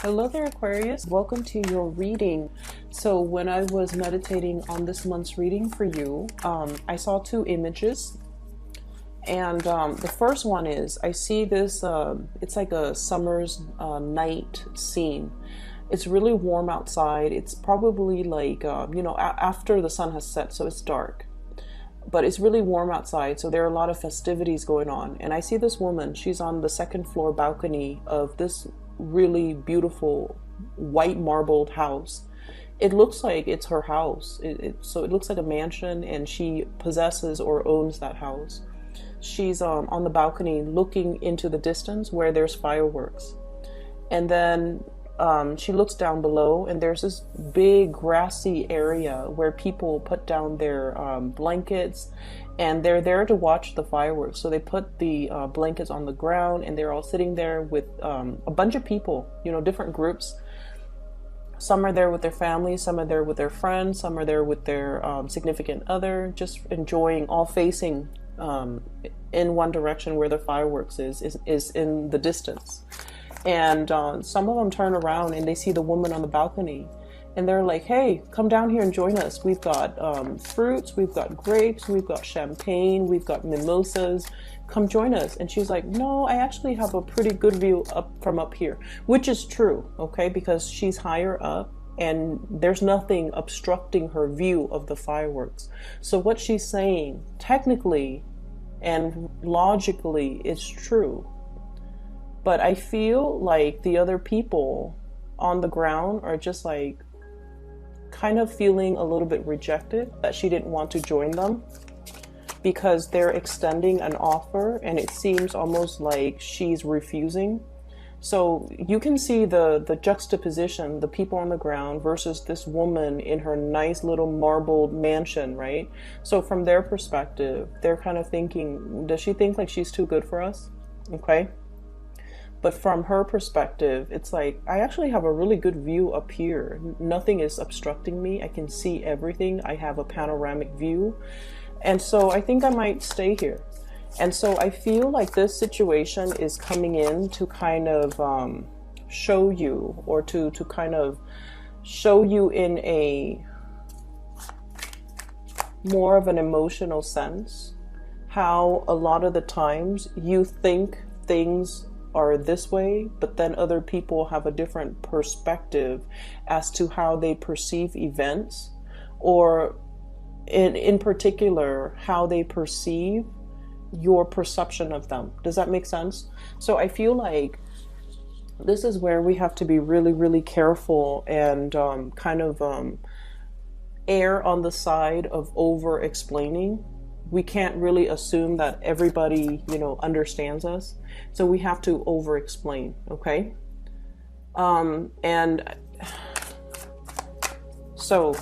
Hello there, Aquarius. Welcome to your reading. So when I was meditating on this month's reading for you, I saw two images. And the first one is, I see this, it's like a summer's night scene. It's really warm outside. It's probably like, after the sun has set, so it's dark. But it's really warm outside, so there are a lot of festivities going on. And I see this woman, she's on the second floor balcony of this really beautiful white marbled house. It looks like it's her house. So it looks like a mansion, and she possesses or owns that house. She's on the balcony looking into the distance where there's fireworks. And then she looks down below, and there's this big grassy area where people put down their blankets, and they're there to watch the fireworks. So they put the blankets on the ground, and they're all sitting there with a bunch of people, different groups. Some are there with their families, some are there with their friends, some are there with their significant other, just enjoying, all facing in one direction where the fireworks is in the distance. And some of them turn around and they see the woman on the balcony, and they're like, hey, come down here and join us. We've got fruits, we've got grapes, we've got champagne, we've got mimosas. Come join us. And she's like, no, I actually have a pretty good view from up here, which is true, okay, because she's higher up and there's nothing obstructing her view of the fireworks. So what she's saying technically and logically is true. But I feel like the other people on the ground are just like kind of feeling a little bit rejected, that she didn't want to join them because they're extending an offer and it seems almost like she's refusing. So you can see the juxtaposition, the people on the ground versus this woman in her nice little marbled mansion, right? So from their perspective, they're kind of thinking, does she think like she's too good for us? Okay. But from her perspective, it's like, I actually have a really good view up here. Nothing is obstructing me. I can see everything. I have a panoramic view. And so I think I might stay here. And so I feel like this situation is coming in to kind of show you, or to kind of show you in a more of an emotional sense, how a lot of the times you think things are this way, but then other people have a different perspective as to how they perceive events, or in particular, how they perceive your perception of them. Does that make sense? So I feel like this is where we have to be really, really careful and kind of err on the side of over explaining. We can't really assume that everybody, understands us. So we have to over explain, okay? And so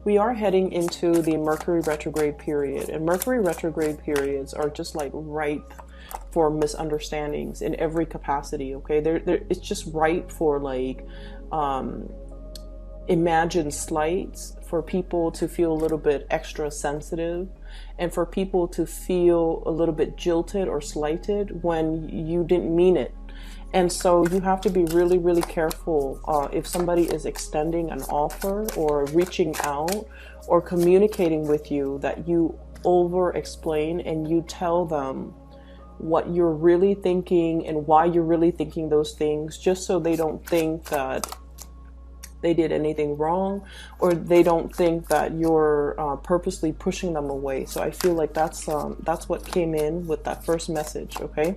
we are heading into the Mercury retrograde period, and Mercury retrograde periods are just like ripe for misunderstandings in every capacity, okay? It's just ripe for like imagined slights, for people to feel a little bit extra sensitive, and for people to feel a little bit jilted or slighted when you didn't mean it. And so you have to be really, really careful if somebody is extending an offer or reaching out or communicating with you, that you over explain and you tell them what you're really thinking and why you're really thinking those things, just so they don't think that they did anything wrong, or they don't think that you're purposely pushing them away. So I feel like that's what came in with that first message, okay?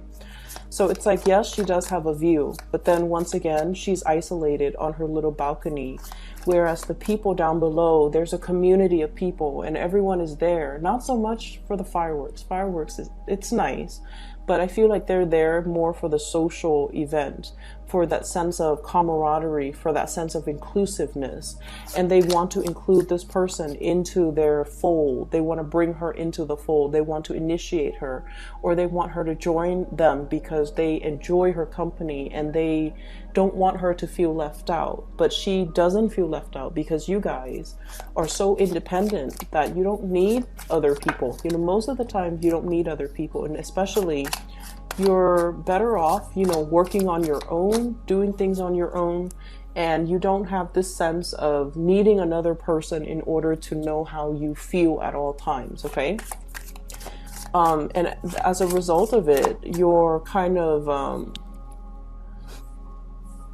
So it's like, yes, she does have a view, but then once again, she's isolated on her little balcony, whereas the people down below, there's a community of people and everyone is there. Not so much for the fireworks. Fireworks, it's nice, but I feel like they're there more for the social event, for that sense of camaraderie, for that sense of inclusiveness. And they want to include this person into their fold. They want to bring her into the fold. They want to initiate her, or they want her to join them because they enjoy her company and they don't want her to feel left out. But she doesn't feel left out because you guys are so independent that you don't need other people. Most of the time you don't need other people, and especially you're better off, you know, working on your own, doing things on your own, and you don't have this sense of needing another person in order to know how you feel at all times, okay? And as a result of it, you're kind of,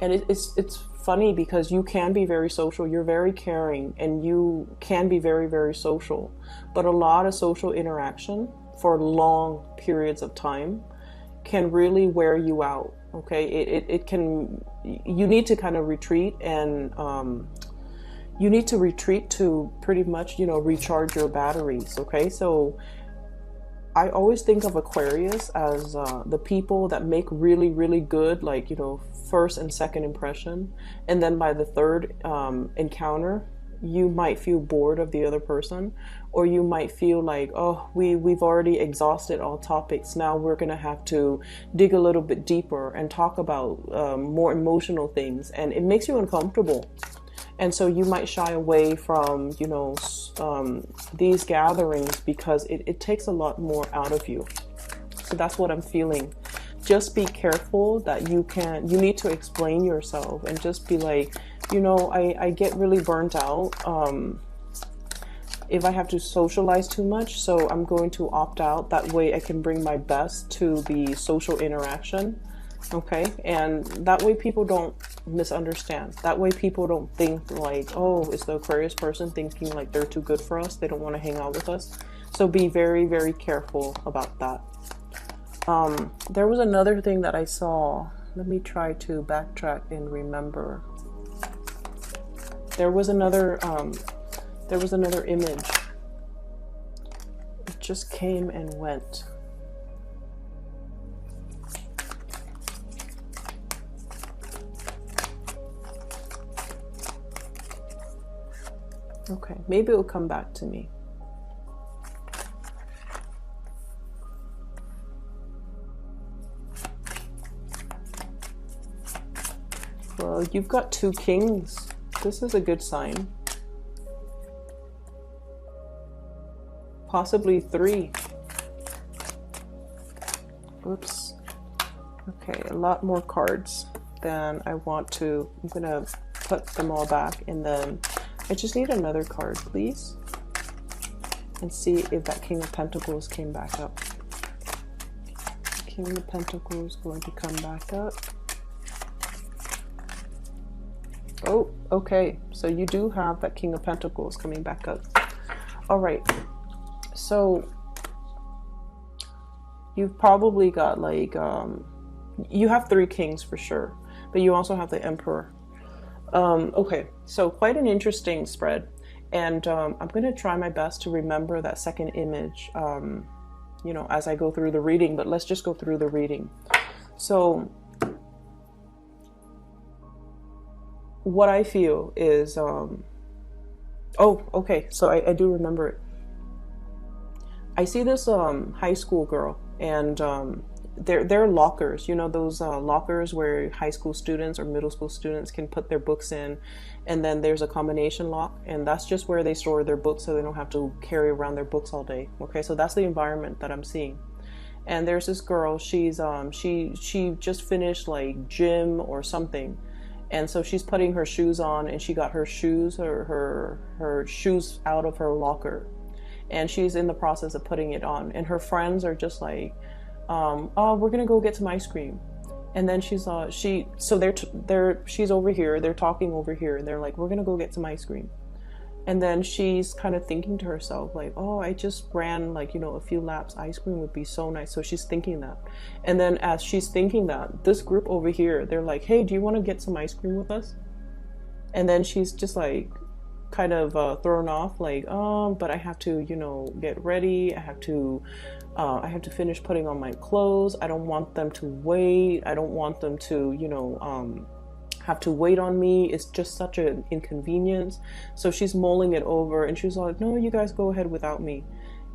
and it's funny because you can be very social, you're very caring, and you can be very, very social, but a lot of social interaction for long periods of time can really wear you out, okay? It can, you need to kind of retreat, and you need to retreat to pretty much, you know, recharge your batteries, okay? So I always think of Aquarius as the people that make really, really good, like, you know, first and second impression. And then by the third encounter, you might feel bored of the other person, or you might feel like, oh, we've already exhausted all topics. Now we're going to have to dig a little bit deeper and talk about more emotional things. And it makes you uncomfortable. And so you might shy away from, you know, these gatherings because it takes a lot more out of you. So that's what I'm feeling. Just be careful that you need to explain yourself and just be like, you know, I get really burnt out if I have to socialize too much. So I'm going to opt out. That way I can bring my best to the social interaction. Okay, and that way people don't misunderstand. That way people don't think like, oh, is the Aquarius person thinking like they're too good for us? They don't want to hang out with us. So be very, very careful about that. There was another thing that I saw. Let me try to backtrack and remember. There was another image. It just came and went. Okay, maybe it'll come back to me. Well, you've got 2 kings. This is a good sign. Possibly 3. Oops. Okay, a lot more cards than I want to. I'm gonna put them all back, and then I just need another card, please. And see if that King of Pentacles came back up. King of Pentacles going to come back up. Oh, okay. So you do have that King of Pentacles coming back up. All right. So you've probably got like, you have 3 kings for sure, but you also have the Emperor. Okay, so quite an interesting spread, and I'm going to try my best to remember that second image, you know, as I go through the reading, but let's just go through the reading. So what I feel is, oh, okay, so I do remember it. I see this high school girl, and they're lockers, you know, those lockers where high school students or middle school students can put their books in, and then there's a combination lock, and that's just where they store their books so they don't have to carry around their books all day. Okay, so that's the environment that I'm seeing. And there's this girl, she's she just finished like gym or something, and so she's putting her shoes on, and she got her shoes or her shoes out of her locker, and she's in the process of putting it on, and her friends are just like, oh, we're gonna go get some ice cream. And then she's she's over here, they're talking over here, and they're like, we're gonna go get some ice cream. And then she's kind of thinking to herself like, oh, I just ran like, you know, a few laps, ice cream would be so nice. So she's thinking that. And then as she's thinking that, this group over here, they're like, hey, do you want to get some ice cream with us? And then she's just like kind of thrown off like, but I have to, you know, get ready, I have to finish putting on my clothes, I don't want them to wait, I don't want them to, you know, have to wait on me, it's just such an inconvenience. So she's mulling it over, and she's like, no, you guys go ahead without me.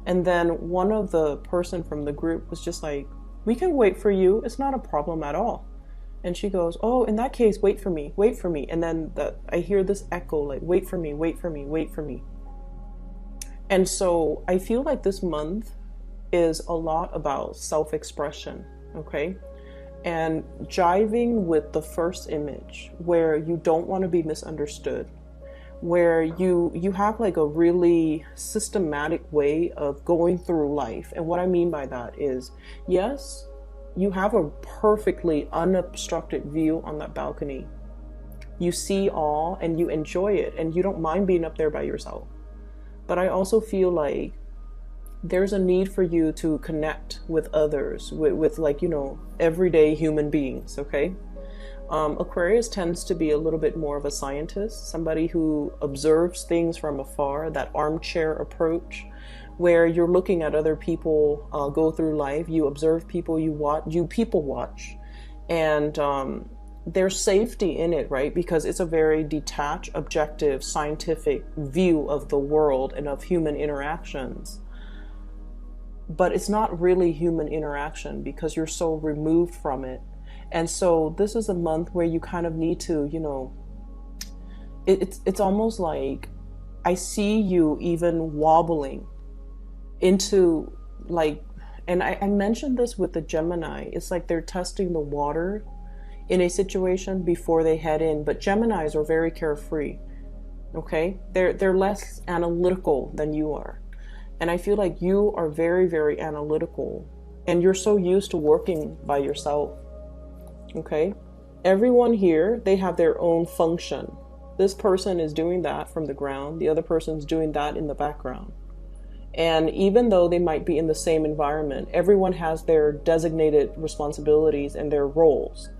And then one of the person from the group was just like, we can wait for you, it's not a problem at all. And she goes, oh, in that case, wait for me, wait for me. And then I hear this echo like, wait for me, wait for me, wait for me. And so I feel like this month is a lot about self-expression. okay? And jiving with the first image where you don't want to be misunderstood, where you have like a really systematic way of going through life. And what I mean by that is, yes, you have a perfectly unobstructed view on that balcony. You see all and you enjoy it and you don't mind being up there by yourself. But I also feel like there's a need for you to connect with others, with like, you know, everyday human beings, okay? Aquarius tends to be a little bit more of a scientist, somebody who observes things from afar, that armchair approach, where you're looking at other people go through life. You observe people, you people watch, and there's safety in it, right? Because it's a very detached, objective, scientific view of the world and of human interactions. But it's not really human interaction because you're so removed from it. And so this is a month where you kind of need to, you know, it's almost like I see you even wobbling into like, and I mentioned this with the Gemini, it's like they're testing the water in a situation before they head in. But Geminis are very carefree, okay? They're less analytical than you are. And I feel like you are very, very analytical and you're so used to working by yourself. Okay, everyone here, they have their own function. This person is doing that from the ground, the other person's doing that in the background. And even though they might be in the same environment, everyone has their designated responsibilities and their roles.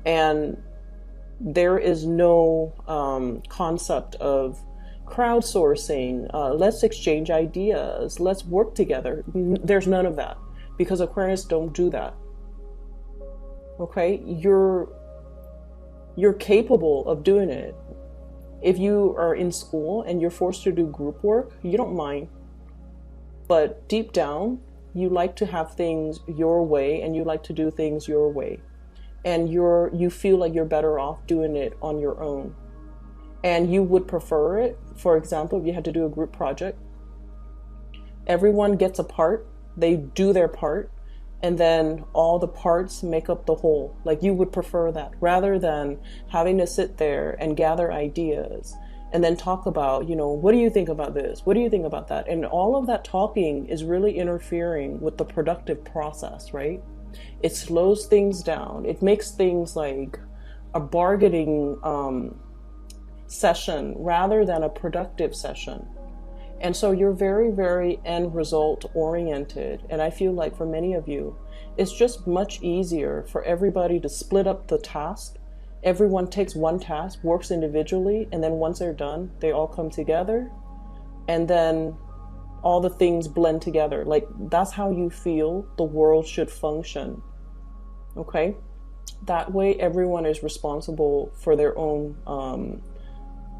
And there is no concept of crowdsourcing, let's exchange ideas, let's work together. There's none of that because Aquarius don't do that. Okay, you're capable of doing it. If you are in school and you're forced to do group work, you don't mind. But deep down, you like to have things your way and you like to do things your way. And you feel like you're better off doing it on your own. And you would prefer it, for example, if you had to do a group project, everyone gets a part, they do their part, and then all the parts make up the whole. Like you would prefer that rather than having to sit there and gather ideas and then talk about, you know, what do you think about this? What do you think about that? And all of that talking is really interfering with the productive process, right? It slows things down. It makes things like a bargaining session rather than a productive session. And so you're very, very end result oriented. And I feel like for many of you, it's just much easier for everybody to split up the task. Everyone takes one task, works individually, and then once they're done, they all come together. And then all the things blend together. Like that's how you feel the world should function. Okay? That way everyone is responsible for their own,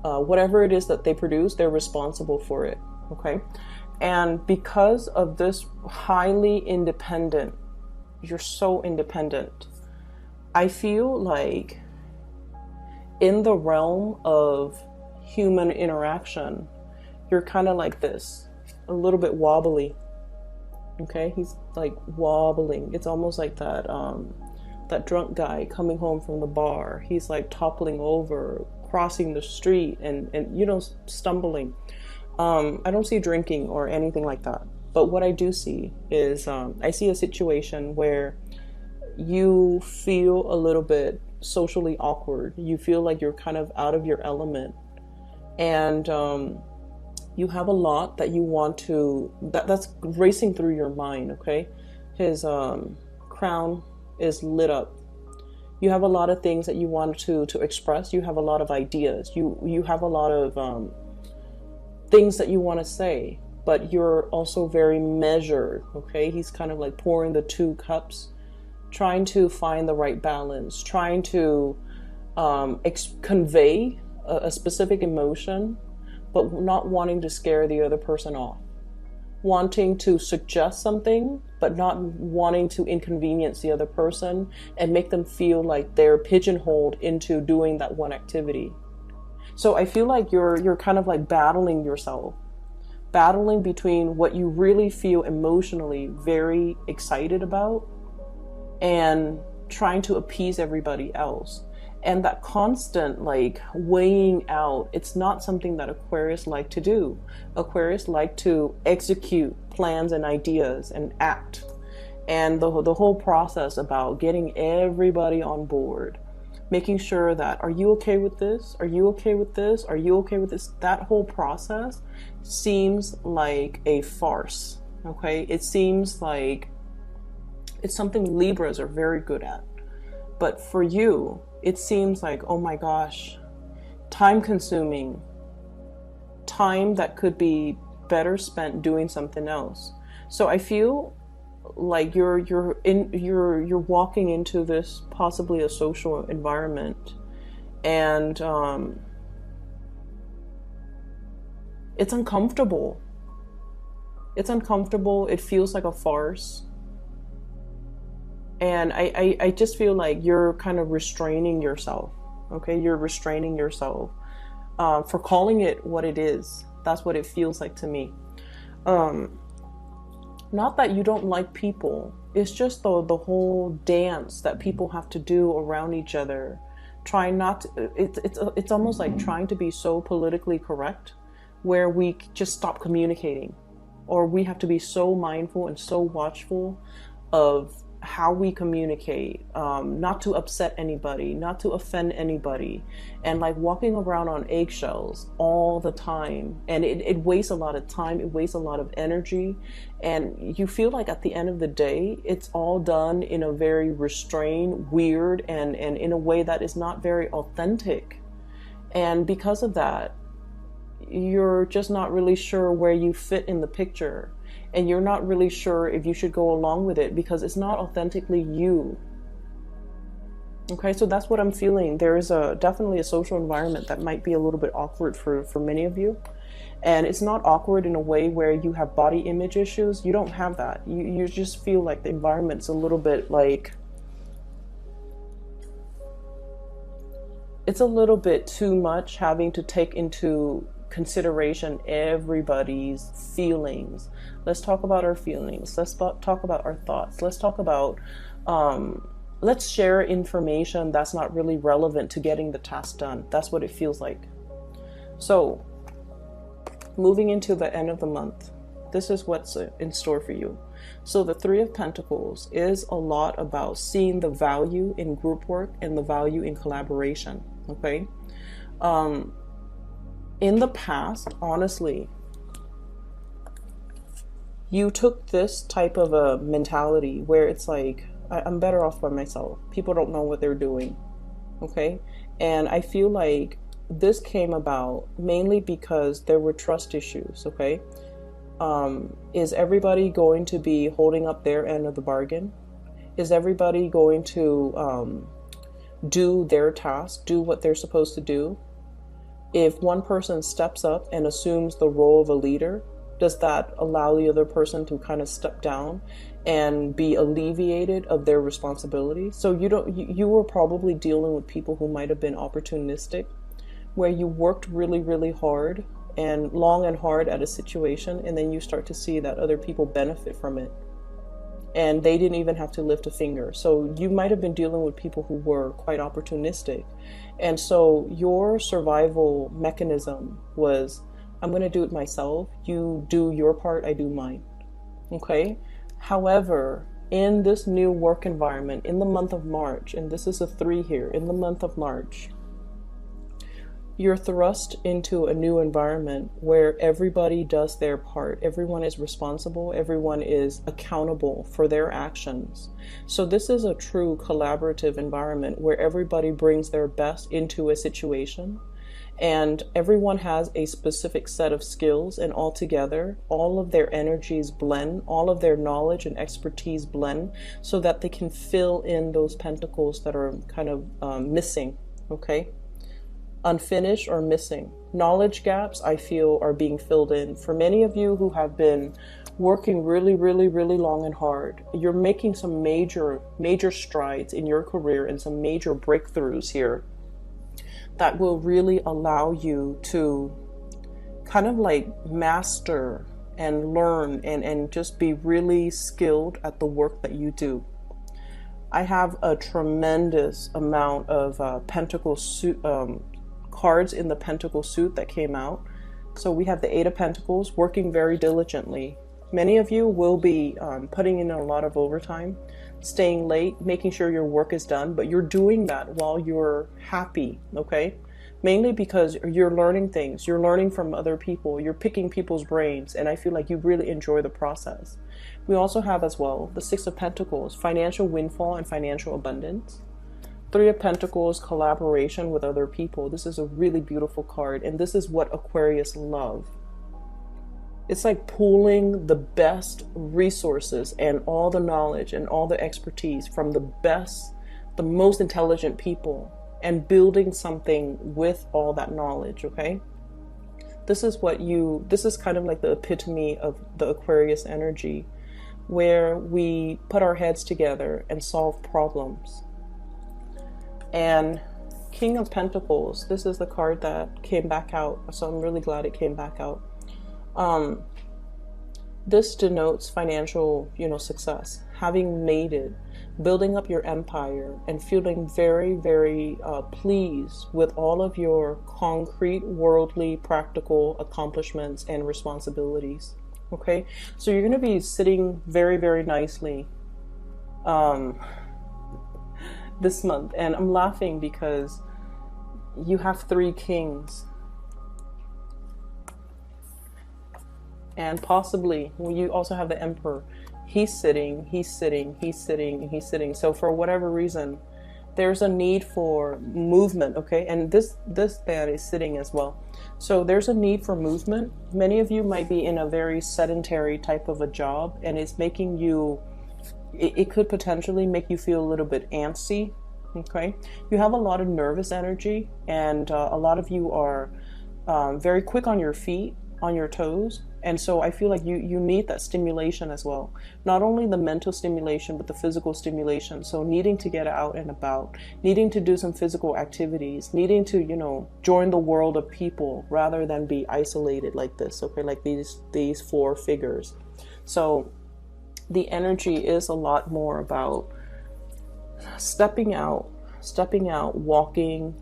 whatever it is that they produce, they're responsible for it. Okay, and because of this highly independent, you're so independent, I feel like in the realm of human interaction, you're kind of like this, a little bit wobbly. Okay, he's like wobbling. It's almost like that that drunk guy coming home from the bar. He's like toppling over, crossing the street, and you know, stumbling. I don't see drinking or anything like that. But what I do see is I see a situation where you feel a little bit socially awkward. You feel like you're kind of out of your element. And you have a lot that you want to, that's racing through your mind, okay? His crown is lit up. You have a lot of things that you want to express. You have a lot of ideas. You have a lot of things that you want to say, but you're also very measured, okay? He's kind of like pouring the two cups, trying to find the right balance, trying to convey a specific emotion, but not wanting to scare the other person off. Wanting to suggest something, but not wanting to inconvenience the other person and make them feel like they're pigeonholed into doing that one activity. So I feel like you're kind of like battling yourself, battling between what you really feel emotionally very excited about and trying to appease everybody else. And that constant like weighing out, it's not something that Aquarius like to do. Aquarius like to execute plans and ideas and act. And the whole process about getting everybody on board, making sure that, are you okay with this? Are you okay with this? Are you okay with this? That whole process seems like a farce, okay? It seems like it's something Libras are very good at. But for you, it seems like, oh my gosh, time consuming, time that could be better spent doing something else. So I feel like you're walking into this possibly a social environment, and it's uncomfortable. It's uncomfortable. It feels like a farce. And I just feel like you're kind of restraining yourself, okay? You're restraining yourself for calling it what it is. That's what it feels like to me. Not that you don't like people. It's just the whole dance that people have to do around each other. Trying not to, it's almost like trying to be so politically correct where we just stop communicating. Or we have to be so mindful and so watchful of how we communicate, not to upset anybody, not to offend anybody, and like walking around on eggshells all the time. And it wastes a lot of time, it wastes a lot of energy, and you feel like at the end of the day, it's all done in a very restrained, weird, and in a way that is not very authentic. And because of that, you're just not really sure where you fit in the picture. And you're not really sure if you should go along with it because it's not authentically you. Okay, so that's what I'm feeling. There is definitely a social environment that might be a little bit awkward for many of you. And it's not awkward in a way where you have body image issues. You don't have that. You just feel like the environment's a little bit like, it's a little bit too much having to take into consideration everybody's feelings. Let's talk about our feelings. Let's talk about our thoughts. Let's talk about, let's share information that's not really relevant to getting the task done. That's what it feels like. So, moving into the end of the month, this is what's in store for you. So the Three of Pentacles is a lot about seeing the value in group work and the value in collaboration, okay? In the past, honestly, you took this type of a mentality where it's like, I'm better off by myself. People don't know what they're doing, okay? And I feel like this came about mainly because there were trust issues, okay? Is everybody going to be holding up their end of the bargain? Is everybody going to do their task, do what they're supposed to do? If one person steps up and assumes the role of a leader, does that allow the other person to kind of step down and be alleviated of their responsibility? So you were probably dealing with people who might have been opportunistic, where you worked really, really hard and long and hard at a situation, and then you start to see that other people benefit from it. And they didn't even have to lift a finger. So you might have been dealing with people who were quite opportunistic. And so your survival mechanism was, I'm going to do it myself. You do your part, I do mine. Okay? However, in this new work environment, in the month of March, and this is a 3 here, in the month of March, you're thrust into a new environment where everybody does their part. Everyone is responsible. Everyone is accountable for their actions. So this is a true collaborative environment where everybody brings their best into a situation, and everyone has a specific set of skills, and all together, all of their energies blend, all of their knowledge and expertise blend, so that they can fill in those pentacles that are kind of missing, okay? Unfinished or missing. Knowledge gaps, I feel, are being filled in. For many of you who have been working really, really, really long and hard, you're making some major strides in your career and some major breakthroughs here that will really allow you to kind of like master and learn and just be really skilled at the work that you do. I have a tremendous amount of pentacle suit cards in the pentacle suit that came out. So we have the Eight of Pentacles, working very diligently. Many of you will be putting in a lot of overtime, staying late, making sure your work is done, but you're doing that while you're happy, okay? Mainly because you're learning things, you're learning from other people, you're picking people's brains, and I feel like you really enjoy the process. We also have as well the Six of Pentacles, financial windfall and financial abundance. Three of Pentacles, collaboration with other people. This is a really beautiful card, and this is what Aquarius love. It's like pooling the best resources and all the knowledge and all the expertise from the best, the most intelligent people, and building something with all that knowledge, okay? This is kind of like the epitome of the Aquarius energy, where we put our heads together and solve problems. And King of Pentacles, this is the card that came back out, so I'm really glad it came back out. This denotes financial, success, having made it, building up your empire, and feeling very, very pleased with all of your concrete, worldly, practical accomplishments and responsibilities. Okay, so you're going to be sitting very, very nicely this month, and I'm laughing because you have three kings. And possibly, well, you also have the Emperor. He's sitting, he's sitting, he's sitting, and he's sitting. So for whatever reason, there's a need for movement, okay? And this man is sitting as well. So there's a need for movement. Many of you might be in a very sedentary type of a job, and it's making you, it could potentially make you feel a little bit antsy, okay? You have a lot of nervous energy, and a lot of you are very quick on your feet, on your toes. And so I feel like you need that stimulation as well. Not only the mental stimulation, but the physical stimulation. So needing to get out and about, needing to do some physical activities, needing to, join the world of people rather than be isolated like this, okay, like these four figures. So the energy is a lot more about stepping out, walking,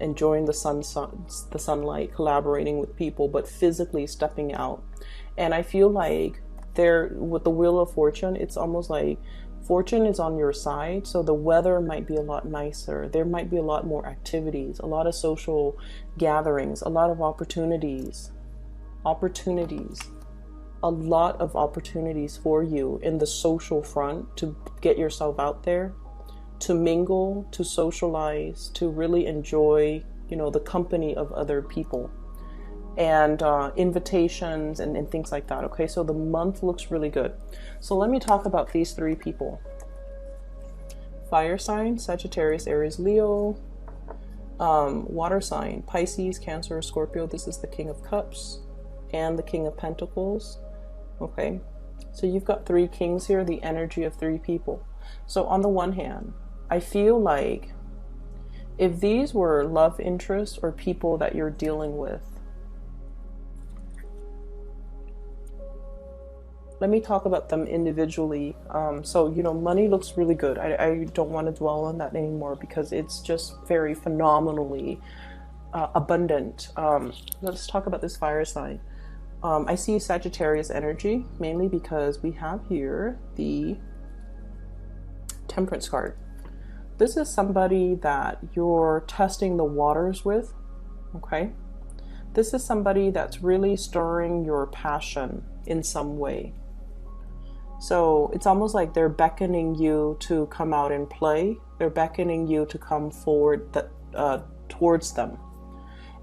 enjoying the sunlight, collaborating with people, but physically stepping out. And I feel like with the Wheel of Fortune, it's almost like fortune is on your side. So the weather might be a lot nicer. There might be a lot more activities, a lot of social gatherings, a lot of opportunities, a lot of opportunities for you in the social front to get yourself out there, to mingle, to socialize, to really enjoy, the company of other people, and invitations and things like that. Okay, so the month looks really good. So let me talk about these three people. Fire sign, Sagittarius, Aries, Leo. Water sign, Pisces, Cancer, Scorpio. This is the King of Cups and the King of Pentacles. Okay, so you've got three kings here, the energy of three people. So on the one hand, I feel like if these were love interests or people that you're dealing with, let me talk about them individually. So, money looks really good. I don't want to dwell on that anymore because it's just very phenomenally abundant. Let's talk about this fire sign. I see Sagittarius energy, mainly because we have here the Temperance card. This is somebody that you're testing the waters with, okay? This is somebody that's really stirring your passion in some way. So it's almost like they're beckoning you to come out and play. They're beckoning you to come forward towards them.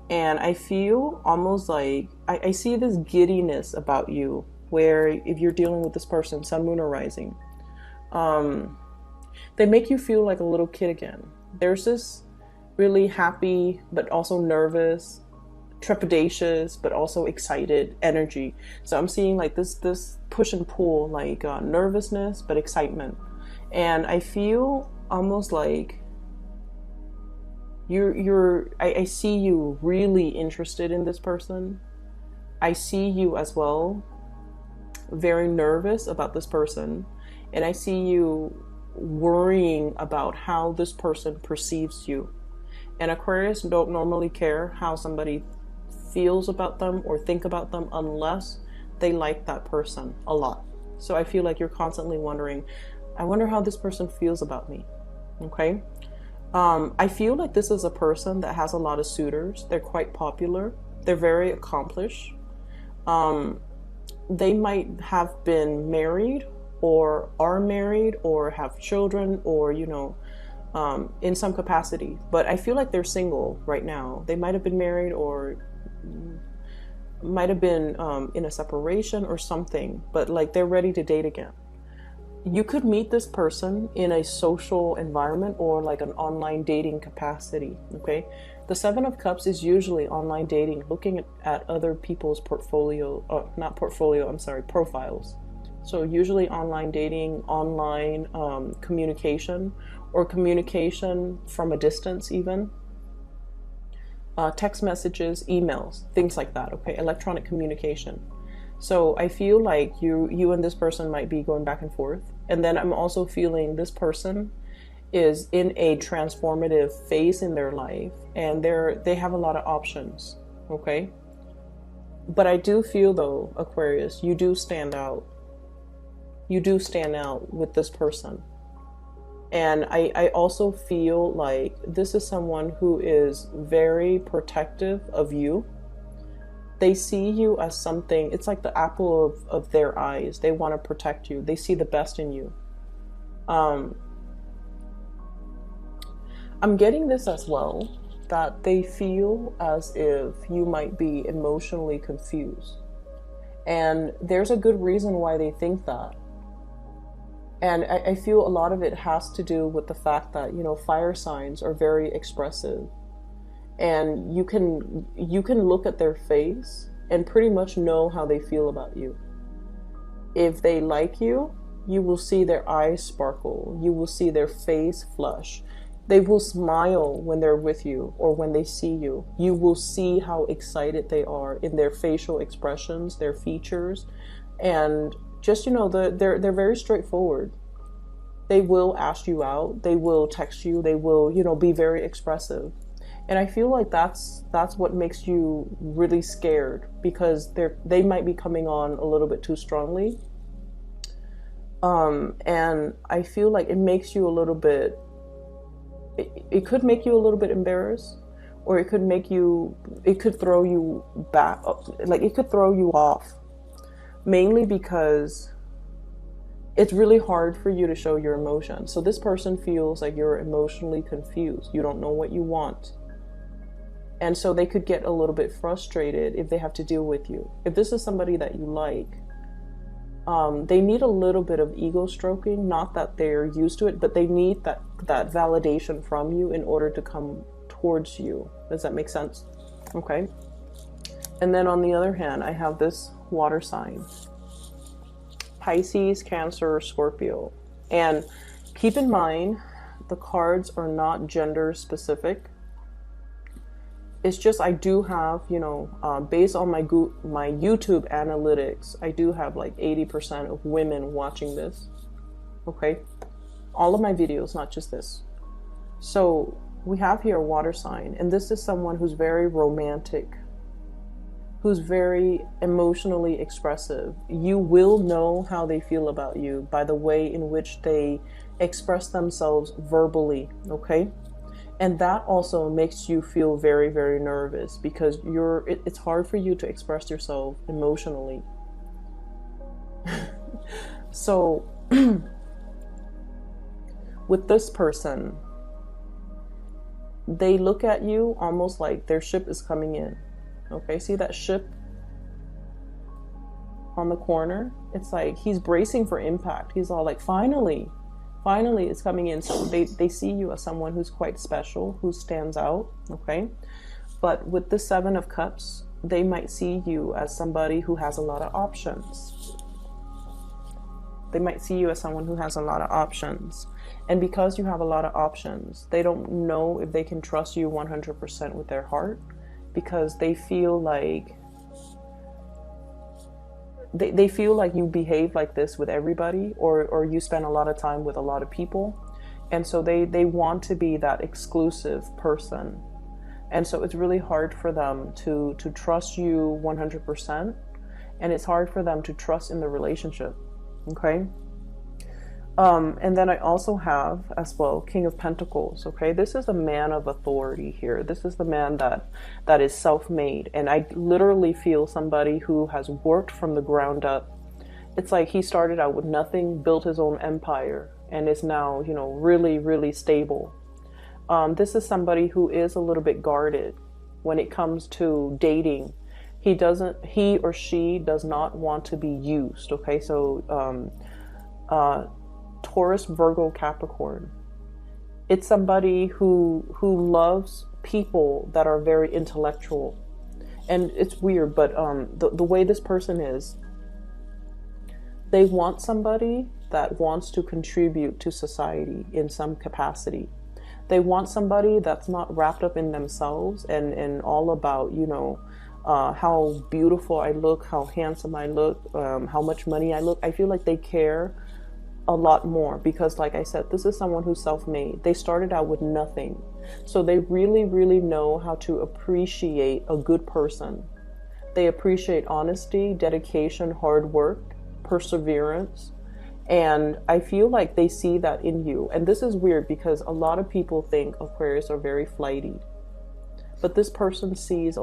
And I feel almost like, I see this giddiness about you, where if you're dealing with this person, sun, moon, or rising, they make you feel like a little kid again. There's this really happy, but also nervous, trepidatious, but also excited energy. So I'm seeing like this push and pull, like nervousness, but excitement. And I feel almost like I see you really interested in this person. I see you as well very nervous about this person. And I see you worrying about how this person perceives you. And Aquarius don't normally care how somebody feels about them or think about them unless they like that person a lot. So I feel like you're constantly wondering, I wonder how this person feels about me. Okay. I feel like this is a person that has a lot of suitors. They're quite popular. They're very accomplished. They might have been married or are married or have children or, you know, in some capacity. But I feel like they're single right now. They might have been married or might have been in a separation or something, but like they're ready to date again. You could meet this person in a social environment or like an online dating capacity, okay? The Seven of Cups is usually online dating, looking at other people's profiles. So usually online dating, online communication, or communication from a distance even. Text messages, emails, things like that, okay? Electronic communication. So I feel like you and this person might be going back and forth. And then I'm also feeling this person is in a transformative phase in their life, and they have a lot of options, okay? But I do feel though, Aquarius, you do stand out. You do stand out with this person. And I also feel like this is someone who is very protective of you. They see you as something, it's like the apple of their eyes. They want to protect you. They see the best in you. I'm getting this as well, that they feel as if you might be emotionally confused. And there's a good reason why they think that. And I feel a lot of it has to do with the fact that, you know, fire signs are very expressive. And you can look at their face and pretty much know how they feel about you. If they like you, you will see their eyes sparkle. You will see their face flush. They will smile when they're with you or when they see you. You will see how excited they are in their facial expressions, their features. And just, you know, they're very straightforward. They will ask you out. They will text you. They will, you know, be very expressive. And I feel like that's what makes you really scared, because they might be coming on a little bit too strongly. And I feel like it makes you a little bit, it could make you a little bit embarrassed, or it could throw you back, like it could throw you off, mainly because it's really hard for you to show your emotions. So this person feels like you're emotionally confused. You don't know what you want. And so they could get a little bit frustrated if they have to deal with you. If this is somebody that you like, they need a little bit of ego stroking. Not that they're used to it, but they need that validation from you in order to come towards you. Does that make sense? Okay. And then on the other hand, I have this water sign. Pisces, Cancer, Scorpio. And keep in mind, the cards are not gender specific. It's just, I do have, you know, based on my YouTube analytics, I do have like 80% of women watching this. Okay. All of my videos, not just this. So we have here a water sign, and this is someone who's very romantic, who's very emotionally expressive. You will know how they feel about you by the way in which they express themselves verbally. Okay. And that also makes you feel very, very nervous, because it's hard for you to express yourself emotionally. So with this person, they look at you almost like their ship is coming in. Okay, see that ship on the corner? It's like he's bracing for impact. He's all like, finally it's coming in. So they see you as someone who's quite special, who stands out, okay? But with the Seven of Cups, they might see you as somebody who has a lot of options. They might see you as someone who has a lot of options. And because you have a lot of options, they don't know if they can trust you 100% with their heart, because they feel like they feel like you behave like this with everybody, or you spend a lot of time with a lot of people. And so they want to be that exclusive person. And so it's really hard for them to trust you 100%. And it's hard for them to trust in the relationship. Okay. And then I also have as well King of Pentacles. Okay, this is a man of authority here. This is the man that is self-made, and I literally feel somebody who has worked from the ground up. It's like he started out with nothing, built his own empire, and is now, you know, really, really stable. This is somebody who is a little bit guarded when it comes to dating. He or she does not want to be used. Okay, so Taurus, Virgo, Capricorn. It's somebody who loves people that are very intellectual. And it's weird, but the way this person is, they want somebody that wants to contribute to society in some capacity. They want somebody that's not wrapped up in themselves and all about, you know, how beautiful I look, how handsome I look, how much money I look. I feel like they care a lot more because, like I said, this is someone who's self-made. They started out with nothing. So they really, really know how to appreciate a good person. They appreciate honesty, dedication, hard work, perseverance. And I feel like they see that in you. And this is weird because a lot of people think Aquarius are very flighty. But this person sees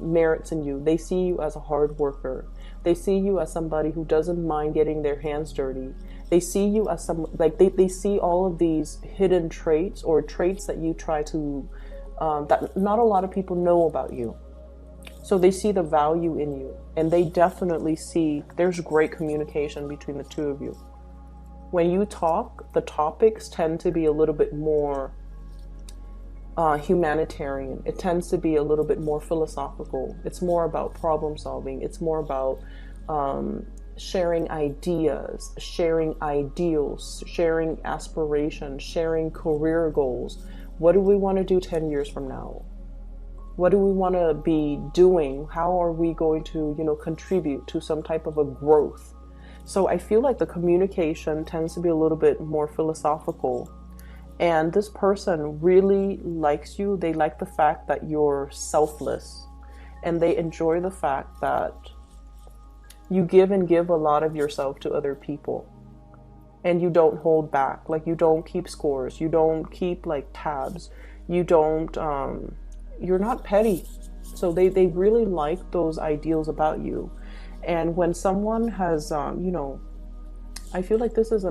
merits in you. They see you as a hard worker. They see you as somebody who doesn't mind getting their hands dirty. They see you as they see all of these hidden traits or traits that you try to, that not a lot of people know about you. So they see the value in you, and they definitely see there's great communication between the two of you. When you talk, the topics tend to be a little bit more humanitarian. It tends to be a little bit more philosophical. It's more about problem solving. It's more about sharing ideas, sharing ideals, sharing aspirations, sharing career goals. What do we want to do 10 years from now? What do we want to be doing? How are we going to, you know, contribute to some type of a growth? So I feel like the communication tends to be a little bit more philosophical. And this person really likes you. They like the fact that you're selfless. And they enjoy the fact that you give a lot of yourself to other people. And you don't hold back. Like, you don't keep scores. You don't keep like tabs. You don't, you're not petty. So they really like those ideals about you. And when someone has, you know, I feel like this is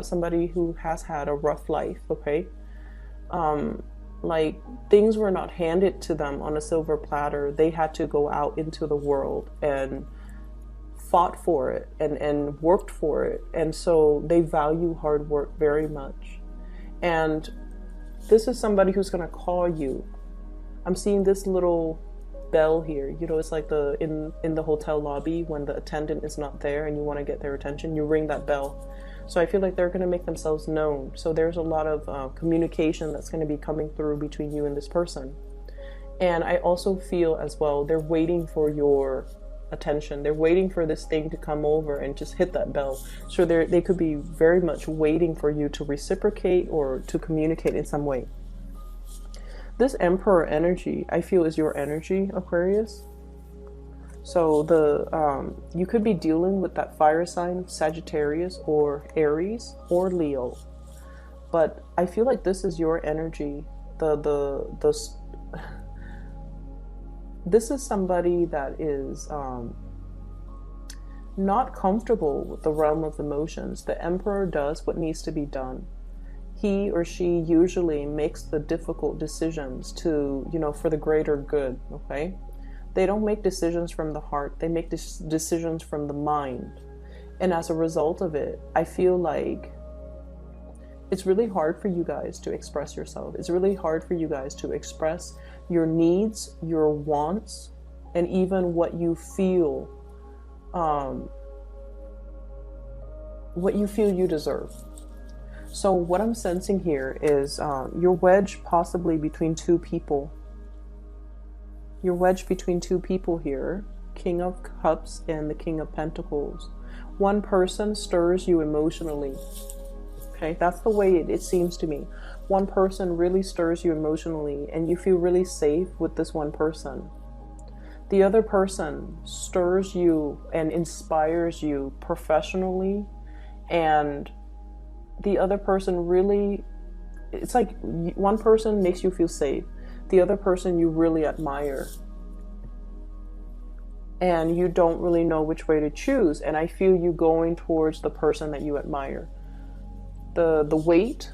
somebody who has had a rough life, okay? Like, things were not handed to them on a silver platter. They had to go out into the world and fought for it and worked for it. And so they value hard work very much. And this is somebody who's going to call you. I'm seeing this little bell here. You know, it's like in the hotel lobby when the attendant is not there and you want to get their attention, you ring that bell. So I feel like they're going to make themselves known. So there's a lot of communication that's going to be coming through between you and this person. And I also feel as well, they're waiting for your attention. They're waiting for this thing to come over and just hit that bell. So they could be very much waiting for you to reciprocate or to communicate in some way. This Emperor energy, I feel, is your energy, Aquarius. So you could be dealing with that fire sign, Sagittarius or Aries or Leo. But I feel like this is your energy. This is somebody that is not comfortable with the realm of emotions. The Emperor does what needs to be done. He or she usually makes the difficult decisions to, you know, for the greater good, okay? They don't make decisions from the heart. They make decisions from the mind. And as a result of it, I feel like it's really hard for you guys to express yourself. It's really hard for you guys to express your needs, your wants, and even what you feel you deserve. So what I'm sensing here is you're wedged possibly between two people. You're wedged between two people here, King of Cups and the King of Pentacles. One person stirs you emotionally. Okay, that's the way it seems to me. One person really stirs you emotionally and you feel really safe with this one person. The other person stirs you and inspires you professionally, and the other person really, it's like one person makes you feel safe. The other person you really admire. And you don't really know which way to choose. And I feel you going towards the person that you admire. The weight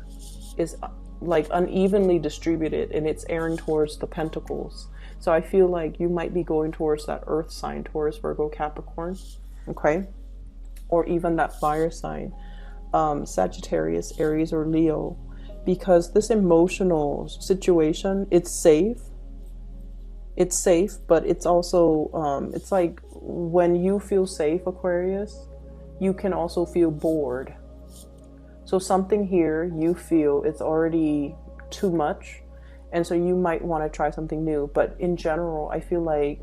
is like unevenly distributed and it's airing towards the Pentacles. So I feel like you might be going towards that earth sign, Taurus, Virgo, Capricorn. Okay. Or even that fire sign, Sagittarius, Aries, or Leo. Because this emotional situation, it's safe. It's safe, but it's also, it's like when you feel safe, Aquarius, you can also feel bored. So something here, you feel it's already too much. And so you might want to try something new. But in general, I feel like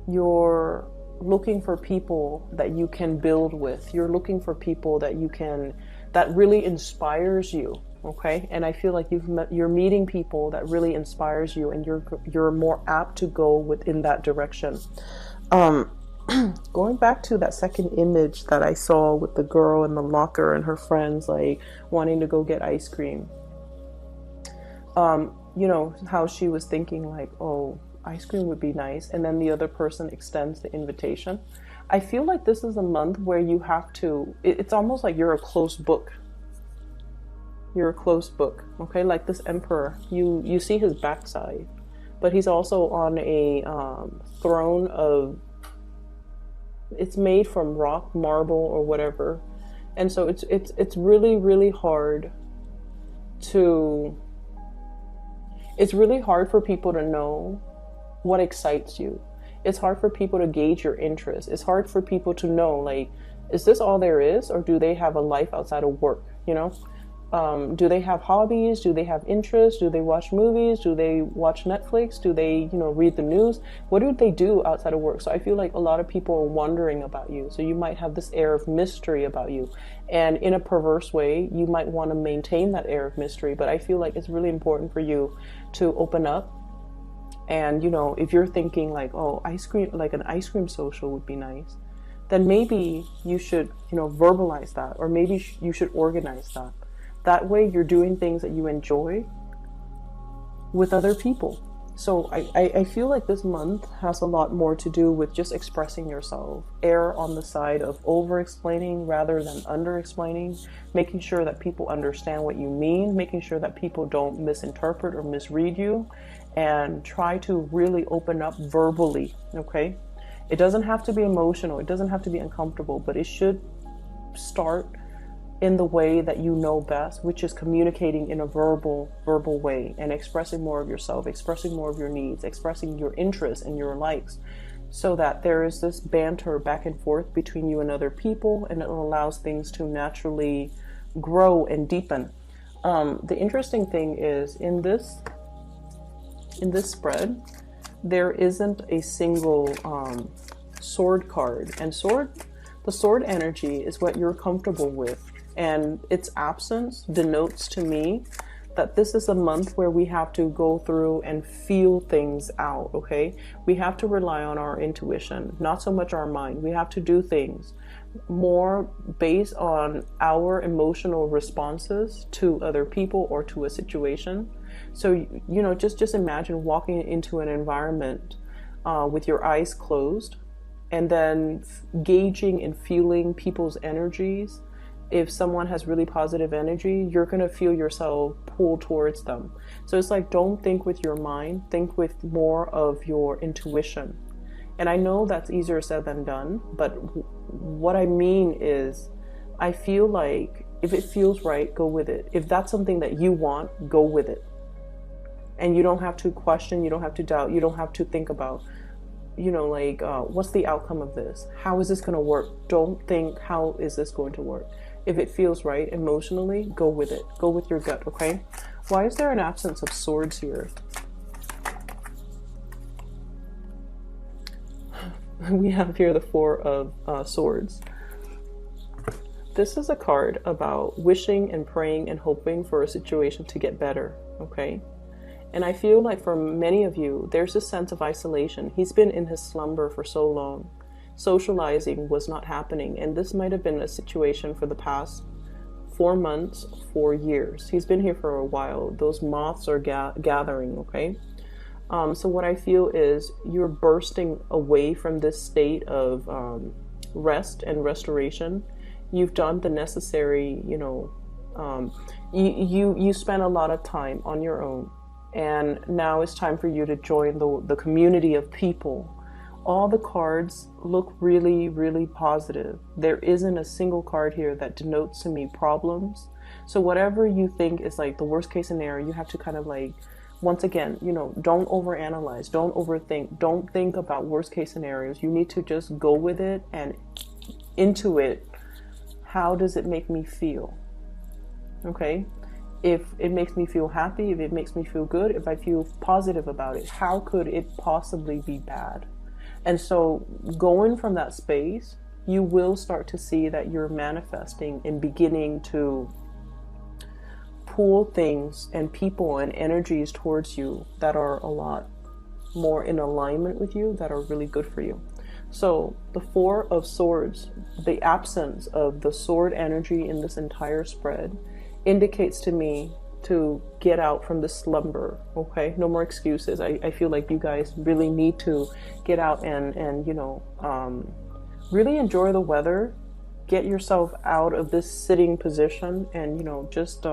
you're looking for people that you can build with. You're looking for people that you can, that really inspires you. Okay, and I feel like you're meeting people that really inspires you, and you're more apt to go within that direction. Going back to that second image that I saw with the girl in the locker and her friends like wanting to go get ice cream. You know how she was thinking like, oh, ice cream would be nice, and then the other person extends the invitation. I feel like this is a month where you have to. It's almost like you're a closed book. You're a closed book, okay? Like this emperor, you see his backside, but he's also on a throne of, it's made from rock, marble, or whatever, and so it's really, really hard to, it's really hard for people to know what excites you. It's hard for people to gauge your interest. It's hard for people to know, like, is this all there is, or do they have a life outside of work, you know? Do they have hobbies? Do they have interests? Do they watch movies? Do they watch Netflix? Do they, you know, read the news? What do they do outside of work? So I feel like a lot of people are wondering about you. So you might have this air of mystery about you. And in a perverse way, you might want to maintain that air of mystery. But I feel like it's really important for you to open up. And, you know, if you're thinking like, oh, ice cream, like an ice cream social would be nice, then maybe you should, you know, verbalize that, or maybe you should organize that. That way you're doing things that you enjoy with other people. So I feel like this month has a lot more to do with just expressing yourself. Err on the side of over-explaining rather than under-explaining. Making sure that people understand what you mean. Making sure that people don't misinterpret or misread you. And try to really open up verbally, okay? It doesn't have to be emotional. It doesn't have to be uncomfortable. But it should start in the way that you know best, which is communicating in a verbal way and expressing more of yourself, expressing more of your needs, expressing your interests and your likes, so that there is this banter back and forth between you and other people, and it allows things to naturally grow and deepen. The interesting thing is in this spread, there isn't a single sword card, and the sword energy is what you're comfortable with. And its absence denotes to me that this is a month where we have to go through and feel things out, okay? We have to rely on our intuition, not so much our mind. We have to do things more based on our emotional responses to other people or to a situation. So, you know, just imagine walking into an environment with your eyes closed and then gauging and feeling people's energies. If someone has really positive energy, you're going to feel yourself pull towards them. So it's like, don't think with your mind, think with more of your intuition. And I know that's easier said than done, but what I mean is, I feel like if it feels right, go with it. If that's something that you want, go with it. And you don't have to question, you don't have to doubt, you don't have to think about, you know, like, what's the outcome of this? How is this going to work? Don't think, how is this going to work? If it feels right emotionally, go with it. Go with your gut, okay? Why is there an absence of swords here? we have here the Four of Swords. This is a card about wishing and praying and hoping for a situation to get better, okay? And I feel like for many of you, there's a sense of isolation. He's been in his slumber for so long. Socializing was not happening, and this might have been a situation for the past 4 months, 4 years. He's been here for a while. Those moths are gathering, okay? So what I feel is you're bursting away from this state of rest and restoration. You've done the necessary, you know, you spent a lot of time on your own, and now it's time for you to join the community of people. All the cards look really, really positive. There isn't a single card here that denotes to me problems. So whatever you think is like the worst case scenario, you have to kind of like, once again, you know, don't overanalyze, don't overthink, don't think about worst case scenarios. You need to just go with it and intuit. How does it make me feel? Okay? If it makes me feel happy, if it makes me feel good, if I feel positive about it, how could it possibly be bad? And so going from that space, you will start to see that you're manifesting and beginning to pull things and people and energies towards you that are a lot more in alignment with you, that are really good for you. So the Four of Swords, the absence of the sword energy in this entire spread indicates to me to get out from the slumber, okay? No more excuses. I feel like you guys really need to get out and you know, really enjoy the weather. Get yourself out of this sitting position and, you know, just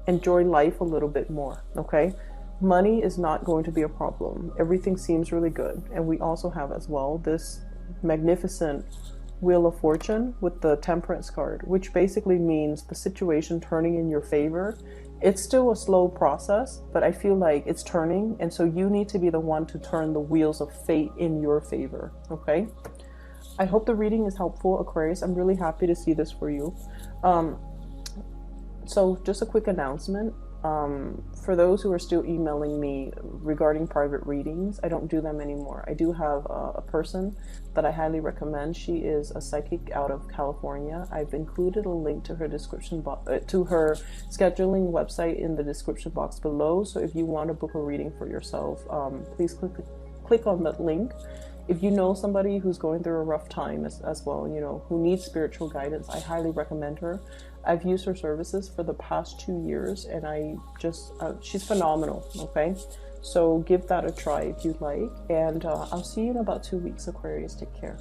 enjoy life a little bit more, okay? Money is not going to be a problem. Everything seems really good. And we also have as well this magnificent Wheel of Fortune with the Temperance card, which basically means the situation turning in your favor. It's still a slow process, but I feel like it's turning. And so you need to be the one to turn the wheels of fate in your favor, okay? I hope the reading is helpful, Aquarius. I'm really happy to see this for you. So just a quick announcement. For those who are still emailing me regarding private readings, I don't do them anymore. I do have a person that I highly recommend. She is a psychic out of California. I've included a link to her description to her scheduling website in the description box below. So if you want to book a reading for yourself, please click on that link. If you know somebody who's going through a rough time as well, you know, who needs spiritual guidance, I highly recommend her. I've used her services for the past 2 years, and I just, she's phenomenal, okay? So give that a try if you'd like, and I'll see you in about 2 weeks, Aquarius. Take care.